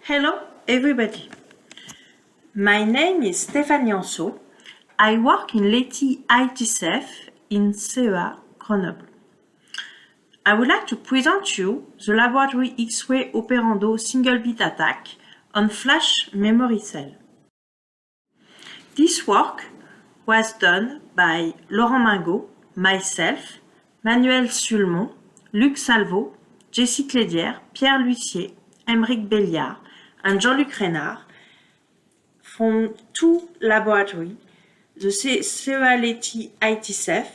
Hello everybody, my name is Stéphanie Anceau. I work in leti ITSEF in CEA Grenoble. I would like to present you the laboratory X-ray operando single bit attack on flash memory cell. This work was done by Laurent Maingault, myself, Manuel Sulmont, Luc Salvo, Jessy Clediere, Pierre Lhuissier, Emrick Belliard, and Jean-Luc Rainard from two laboratories, the CEA leti ITSEF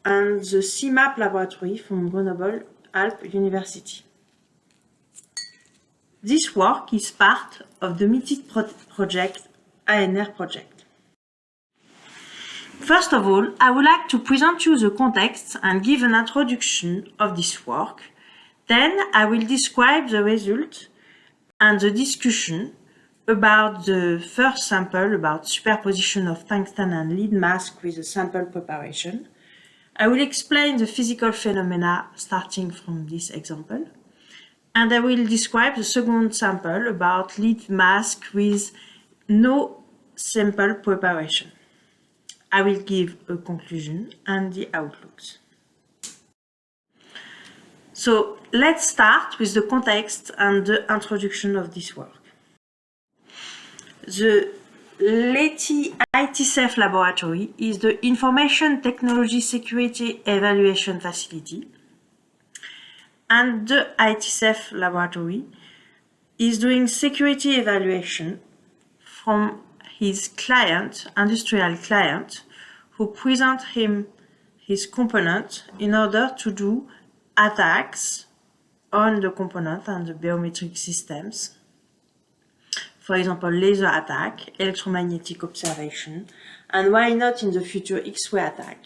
and the CMAP laboratory from Grenoble Alpes University. This work is part of the MITID project ANR project. First of all, I would like to present you the context and give an introduction of this work. Then I will describe the result and the discussion about the first sample about superposition of tungsten and lead mask with the sample preparation. I will explain the physical phenomena starting from this example. And I will describe the second sample about lead mask with no sample preparation. I will give a conclusion and the outlooks. So let's start with the context and the introduction of this work. The leti ITSEF laboratory is the Information Technology Security Evaluation Facility, and the ITSEF laboratory is doing security evaluation from his client, industrial client, who present him his component in order to do attacks on the component and the biometric systems. For example, laser attack, electromagnetic observation, and why not in the future X-ray attack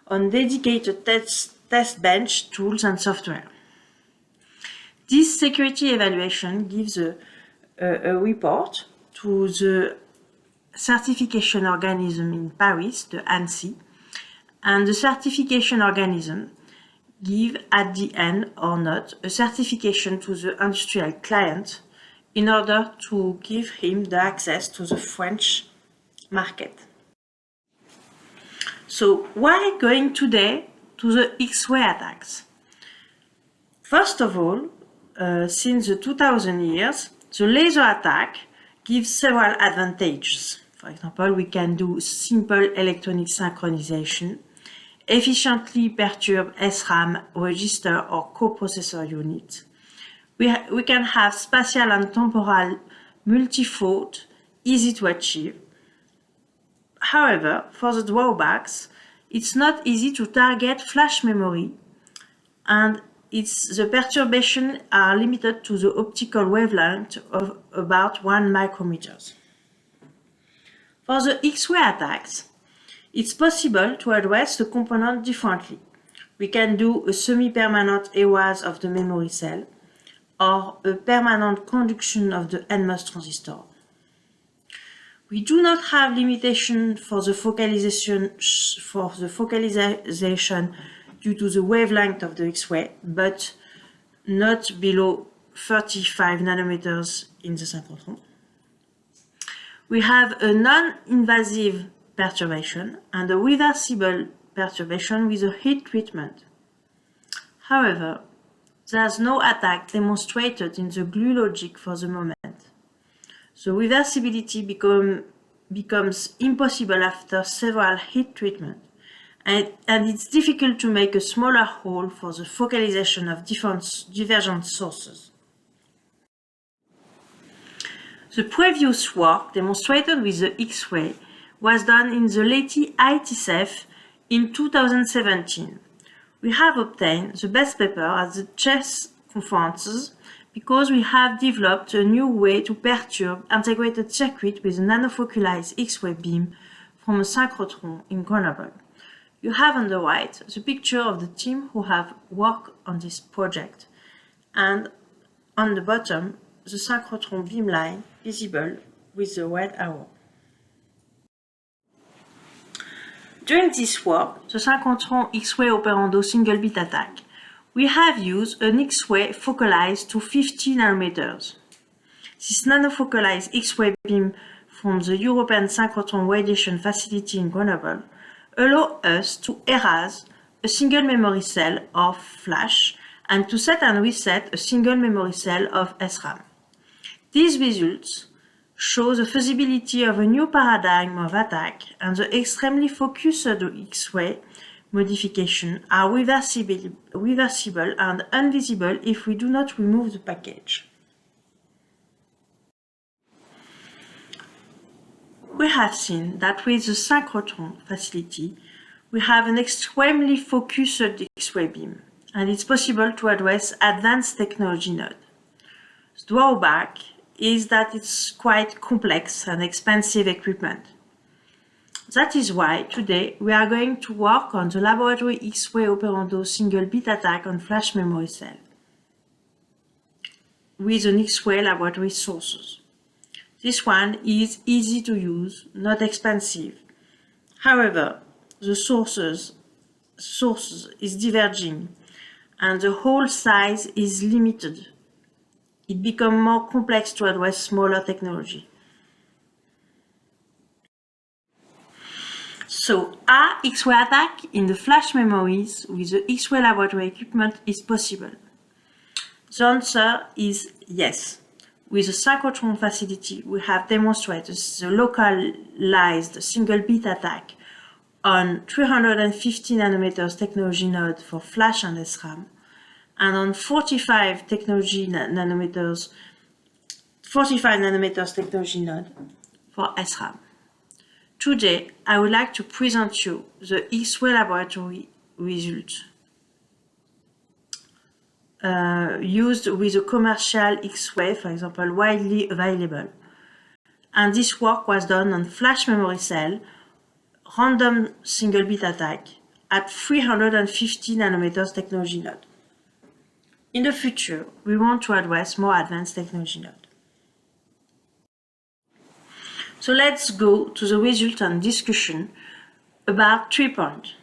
on dedicated test bench tools and software. This security evaluation gives a report to the certification organism in Paris, the Anceau, and the certification organism give at the end or not a certification to the industrial client in order to give him the access to the French market. So why going today to the X-ray attacks? First of all, since the 2000 years, the laser attack gives several advantages. For example, we can do simple electronic synchronization, efficiently perturb SRAM register or coprocessor unit. We can have spatial and temporal multi-fault, easy to achieve. However, for the drawbacks, it's not easy to target flash memory, and the perturbations are limited to the optical wavelength of about 1 micrometer. For the X-ray attacks, it's possible to address the component differently. We can do a semi-permanent EWAS of the memory cell or a permanent conduction of the NMOS transistor. We do not have limitation for the focalization due to the wavelength of the X-ray, but not below 35 nanometers in the synchrotron. We have a non-invasive perturbation and a reversible perturbation with a heat treatment. However, there's no attack demonstrated in the glue logic for the moment. The reversibility becomes impossible after several heat treatments, and it's difficult to make a smaller hole for the focalization of divergent sources. The previous work demonstrated with the X-ray was done in the leti ITSEF in 2017. We have obtained the best paper at the CES conferences because we have developed a new way to perturb integrated circuit with a nanofocalized X-ray beam from a synchrotron in Grenoble. You have on the right the picture of the team who have worked on this project, and on the bottom the synchrotron beamline visible with the red arrow. During this work, the Synchrotron X-ray operando single bit attack, we have used an X-ray focalized to 50 nanometers. This nanofocalized X-ray beam from the European Synchrotron radiation facility in Grenoble allow us to erase a single memory cell of flash and to set and reset a single memory cell of SRAM. These results show the feasibility of a new paradigm of attack, and the extremely focused X-ray modifications are reversible and invisible if we do not remove the package. We have seen that with the synchrotron facility, we have an extremely focused X-ray beam, and it's possible to address advanced technology nodes. The drawback is that it's quite complex and expensive equipment. That is why today we are going to work on the laboratory X-ray operando single bit attack on flash memory cell with an X-ray laboratory sources. This one is easy to use, not expensive. However, the sources is diverging and the hole size is limited. It becomes more complex to address smaller technology. So, are X-ray attack in the flash memories with the X-ray laboratory equipment is possible? The answer is yes. With the synchrotron facility, we have demonstrated the localized single bit attack on 350 nanometers technology node for flash and SRAM, and on 45 nanometers technology node for SRAM. Today, I would like to present you the X-ray laboratory results used with a commercial X-ray, for example, widely available. And this work was done on flash memory cell, random single bit attack at 350 nanometers technology node. In the future, we want to address more advanced technology node. So let's go to the result and discussion about 3 points.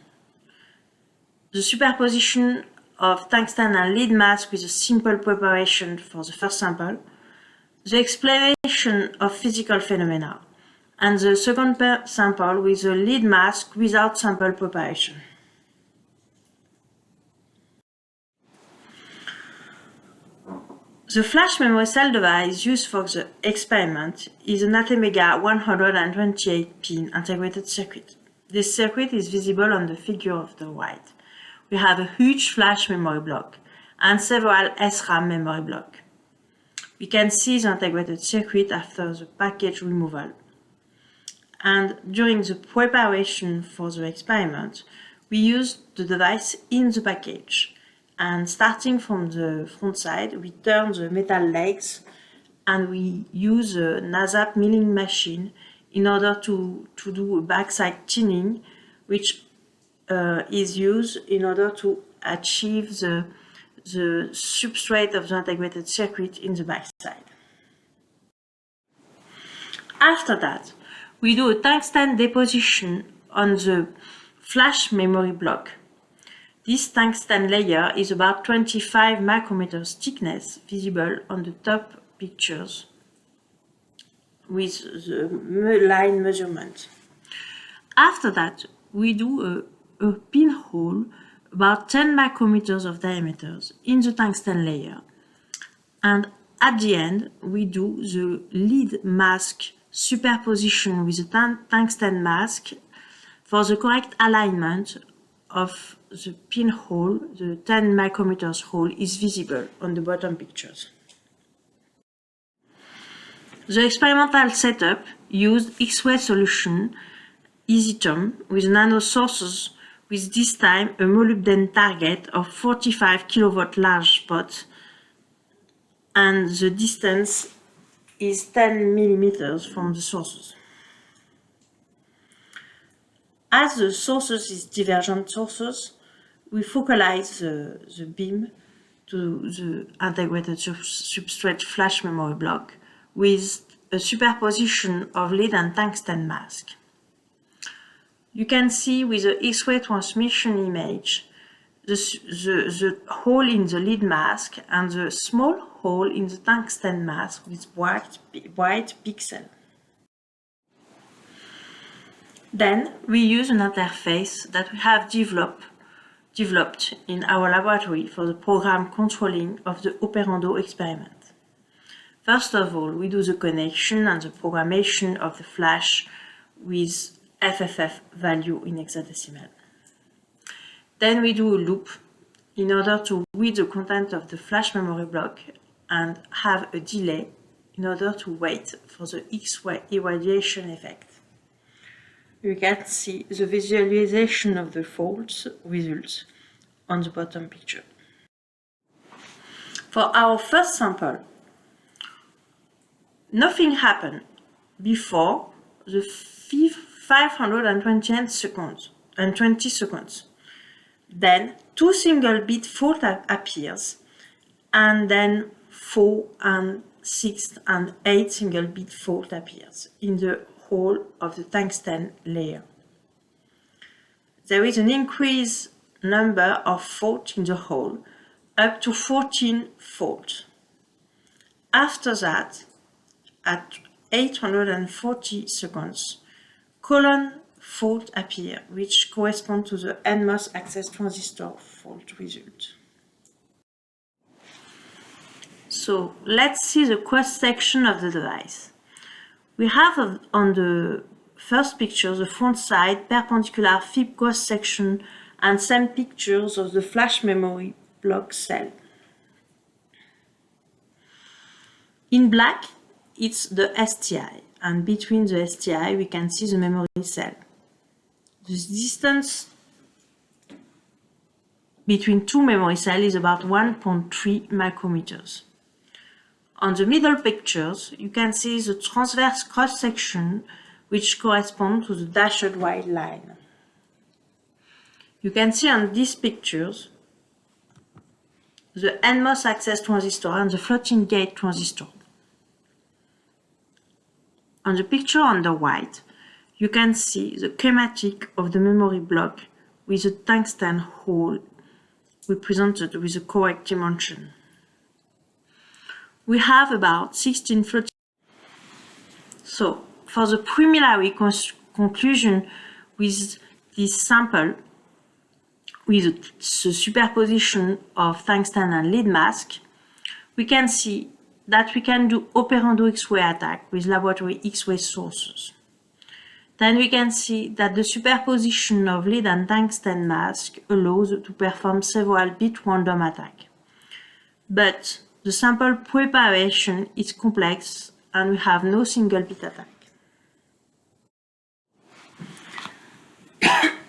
The superposition of tungsten and lead mask with a simple preparation for the first sample, the explanation of physical phenomena, and the second sample with a lead mask without sample preparation. The flash memory cell device used for the experiment is an ATmega 128-pin integrated circuit. This circuit is visible on the figure of the right. We have a huge flash memory block and several SRAM memory blocks. We can see the integrated circuit after the package removal. And during the preparation for the experiment, we used the device in the package. And starting from the front side, we turn the metal legs and we use a NASAP milling machine in order to do a backside tinning, which is used in order to achieve the substrate of the integrated circuit in the backside. After that, we do a tungsten deposition on the flash memory block. This tungsten layer is about 25 micrometers thickness, visible on the top pictures with the line measurement. After that, we do a pinhole about 10 micrometers of diameter in the tungsten layer. And at the end, we do the lead mask superposition with the tungsten mask for the correct alignment of the pinhole. The 10 micrometers hole is visible on the bottom pictures. The experimental setup used X-ray solution EasyTOM with nano sources, with this time a molybdenum target of 45 kilovolt large spot, and the distance is 10 millimeters from the sources. As the sources is divergent sources, we focalize the beam to the integrated substrate flash memory block with a superposition of lead and tungsten mask. You can see with the X-ray transmission image the hole in the lead mask and the small hole in the tungsten mask with white pixel. Then we use an interface that we have developed in our laboratory for the program controlling of the operando experiment. First of all, we do the connection and the programmation of the flash with FFF value in hexadecimal. Then we do a loop in order to read the content of the flash memory block and have a delay in order to wait for the X-ray irradiation effect. You can see the visualization of the faults results on the bottom picture. For our first sample, nothing happened before the 520 seconds. Then 2 single bit fault appears, and then 4 and 6 and 8 single bit fault appears in the whole of the tungsten layer. There is an increased number of faults in the hole, up to 14 faults. After that, at 840 seconds, colon fault appear, which correspond to the NMOS access transistor fault result. So let's see the cross-section of the device. We have on the first picture the front side perpendicular fib cross-section and some pictures of the flash memory block cell. In black, it's the STI, and between the STI we can see the memory cell. The distance between two memory cells is about 1.3 micrometers. On the middle pictures, you can see the transverse cross-section which corresponds to the dashed white line. You can see on these pictures the NMOS access transistor and the floating gate transistor. On the picture on the right, you can see the schematic of the memory block with a tungsten hole represented with the correct dimension. We have about 16 floating. So, for the preliminary conclusion with this sample, with the superposition of tungsten and lead mask, we can see that we can do operando X-ray attack with laboratory X-ray sources. Then we can see that the superposition of lead and tungsten mask allows to perform several bit random attack. But the sample preparation is complex and we have no single bit attack.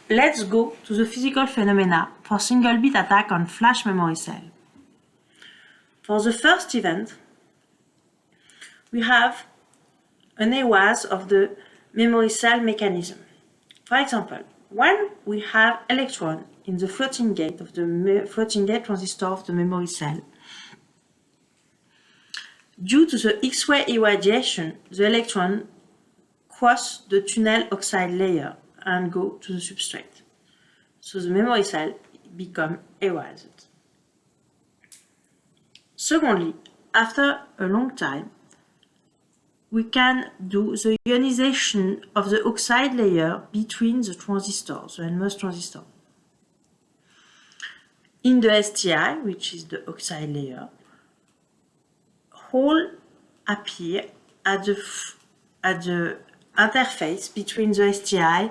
Let's go to the physical phenomena for single bit attack on flash memory cell. For the first event, we have an AWAS of the memory cell mechanism. For example, when we have electron in the floating gate of the floating gate transistor of the memory cell, due to the X-ray irradiation, the electron cross the tunnel oxide layer and go to the substrate. So the memory cell become erased. Secondly, after a long time, we can do the ionization of the oxide layer between the transistors, the NMOS transistor. In the STI, which is the oxide layer, hole appear at the interface between the STI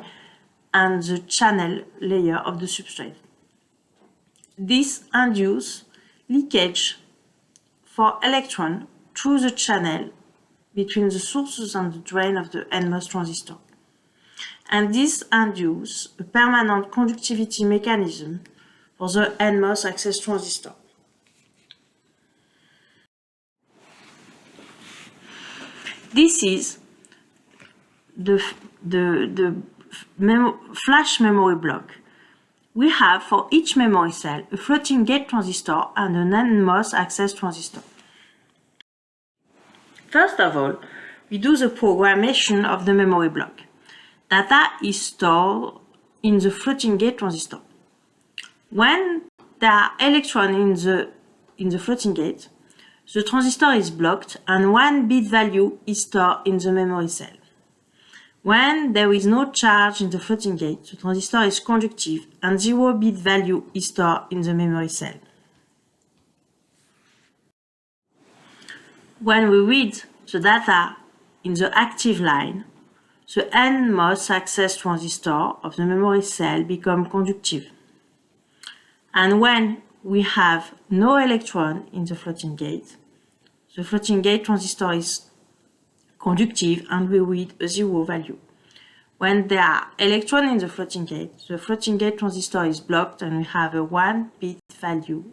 and the channel layer of the substrate. This induces leakage for electron through the channel between the sources and the drain of the NMOS transistor. And this induces a permanent conductivity mechanism for the NMOS access transistor. This is the flash memory block. We have for each memory cell a floating gate transistor and an NMOS access transistor. First of all, we do the programmation of the memory block. Data is stored in the floating gate transistor. When there are electrons in the floating gate, the transistor is blocked and 1 bit value is stored in the memory cell. When there is no charge in the floating gate, the transistor is conductive and 0 bit value is stored in the memory cell. When we read the data in the active line, the NMOS access transistor of the memory cell becomes conductive. And when we have no electron in the floating gate transistor is conductive and we read a 0 value. When there are electrons in the floating gate transistor is blocked and we have a 1 bit value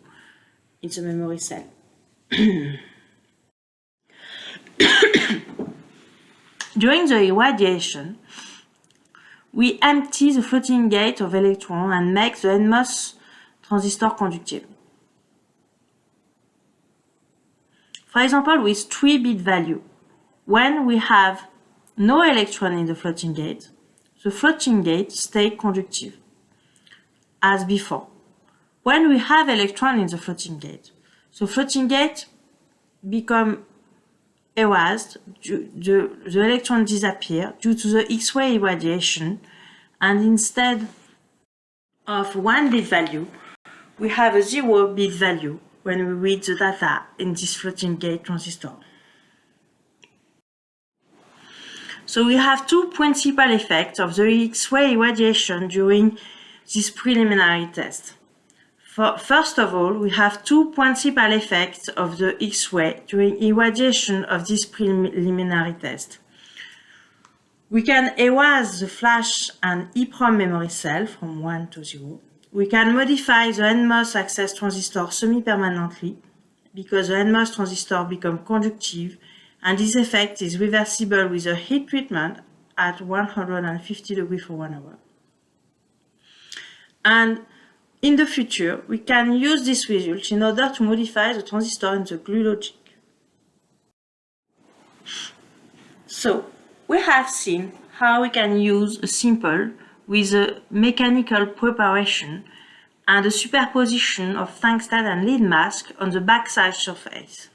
in the memory cell. During the irradiation, we empty the floating gate of electrons and make the NMOS transistor conductive. For example, with 3 bit value, when we have no electron in the floating gate stays conductive, as before. When we have electron in the floating gate becomes erased, the electron disappear due to the X-ray irradiation, and instead of 1 bit value, we have a 0 bit value when we read the data in this floating gate transistor. So we have two principal effects of the X-ray irradiation during this preliminary test. First of all, we have two principal effects of the X-ray during irradiation of this preliminary test. We can erase the flash and EEPROM memory cell from 1 to 0. We can modify the NMOS access transistor semi-permanently because the NMOS transistor becomes conductive, and this effect is reversible with a heat treatment at 150 degrees for 1 hour. And in the future, we can use this result in order to modify the transistor in the glue logic. So, we have seen how we can use a simple with a mechanical preparation and a superposition of tungsten and lead mask on the backside surface.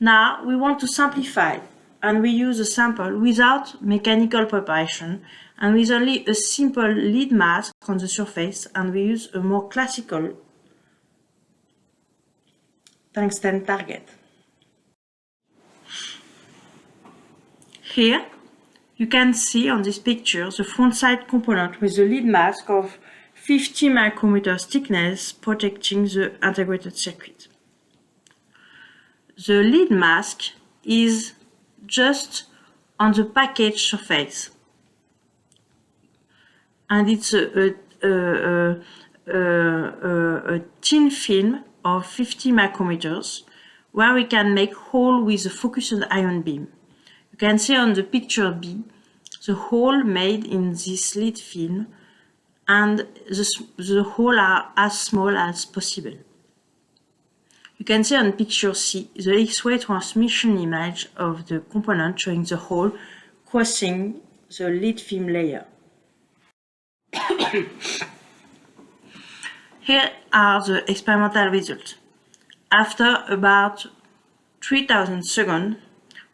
Now, we want to simplify, and we use a sample without mechanical preparation and with only a simple lead mask on the surface, and we use a more classical tungsten target. Here, you can see on this picture the front side component with the lead mask of 50 micrometers thickness protecting the integrated circuit. The lead mask is just on the package surface, and it's a thin film of 50 micrometers where we can make hole with a focused ion beam. You can see on the picture B the hole made in this lead film, and the hole are as small as possible. You can see on picture C the X-ray transmission image of the component showing the hole crossing the lead film layer. Here are the experimental results. After about 3000 seconds,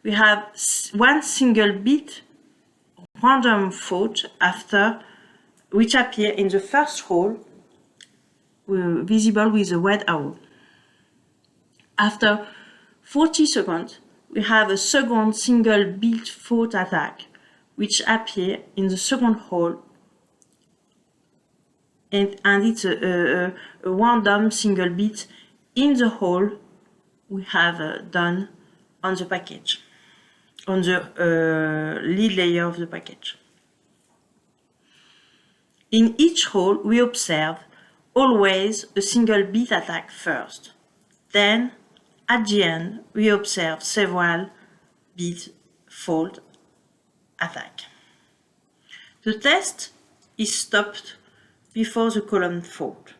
we have one single bit random fault which appear in the first hole, visible with a red arrow. After 40 seconds, we have a second single bit fault attack, which appear in the second hole, and it's a random single bit in the hole we have done on the package, on the lead layer of the package. In each hole, we observe always a single bit attack first. Then, at the end, we observe several bit fault attack. The test is stopped before the column fault.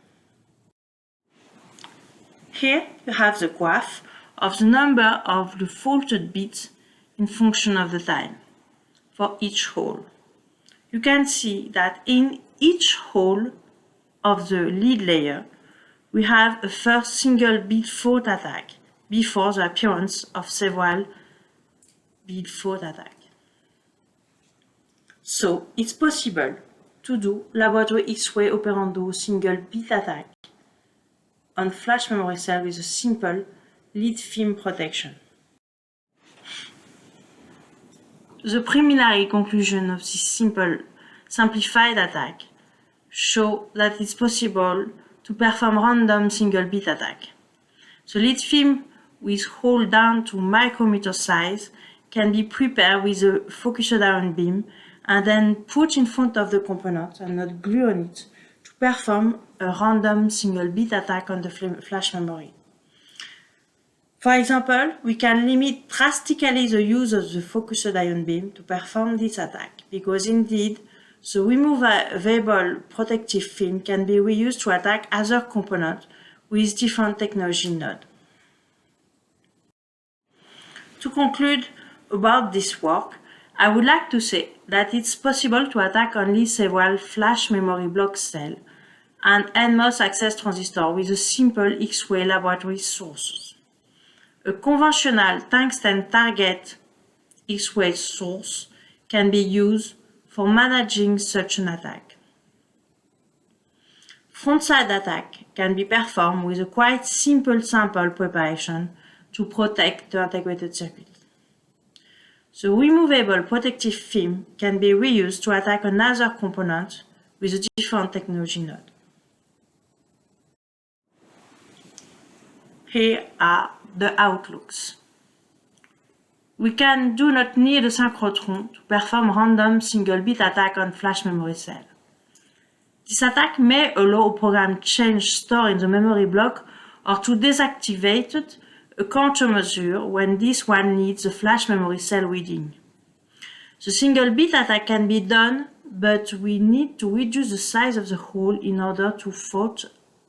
Here you have the graph of the number of the faulted bits in function of the time for each hole. You can see that in each hole of the lead layer, we have a first single bit fault attack before the appearance of several bit-fault attacks. So it's possible to do laboratory X-ray operando single bit attack on flash memory cell with a simple lead film protection. The preliminary conclusion of this simple simplified attack show that it's possible to perform random single bit attack. The lead film with hole down to micrometer size can be prepared with a focused ion beam and then put in front of the component and not glue on it to perform a random single bit attack on the flash memory. For example, we can limit drastically the use of the focused ion beam to perform this attack, because indeed, the removable protective film can be reused to attack other components with different technology nodes. To conclude about this work, I would like to say that it's possible to attack only several flash memory block cells and NMOS access transistor with a simple X-ray laboratory source. A conventional tungsten target X-ray source can be used for managing such an attack. Frontside attack can be performed with a quite simple sample preparation to protect the integrated circuit. The removable protective film can be reused to attack another component with a different technology node. Here are the outlooks. We do not need a synchrotron to perform random single-bit attack on flash memory cell. This attack may allow a program change stored in the memory block or to deactivate a countermeasure when this one needs the flash memory cell reading. The single-bit attack can be done, but we need to reduce the size of the hole in order to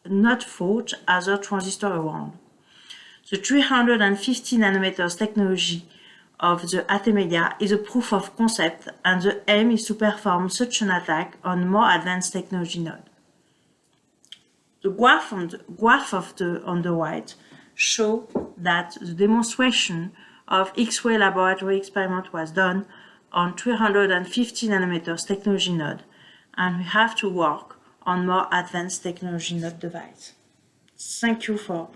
not fault other transistors around. The 350 nanometers technology of the ATmega is a proof of concept, and the aim is to perform such an attack on more advanced technology nodes. The graph on the right shows that the demonstration of X-ray laboratory experiment was done on 350 nanometers technology node, and we have to work on more advanced technology node device. Thank you for